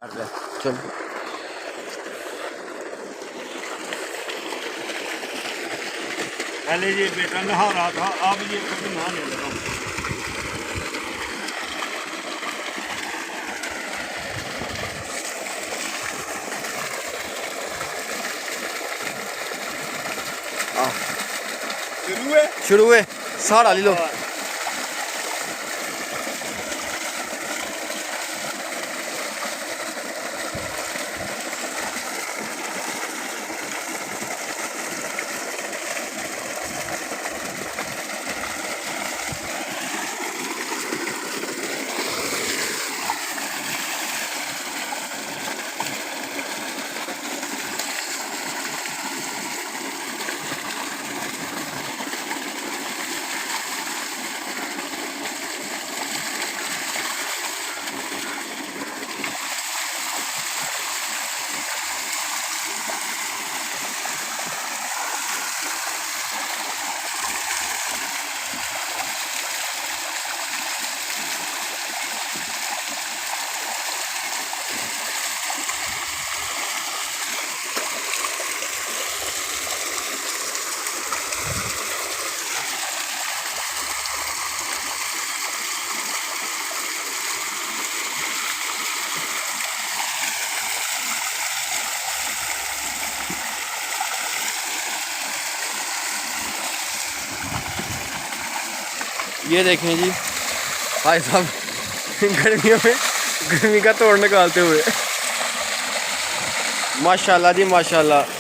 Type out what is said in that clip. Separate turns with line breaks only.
चल
पहले ये बेटा नहा रहा था, अब ये खुद नहाने लगा।
शुरू हुए सहारा ले लो। ये देखें जी भाई साहब गर्मियों में गर्मी का तोड़ निकालते हुए। माशाल्लाह जी माशाल्लाह।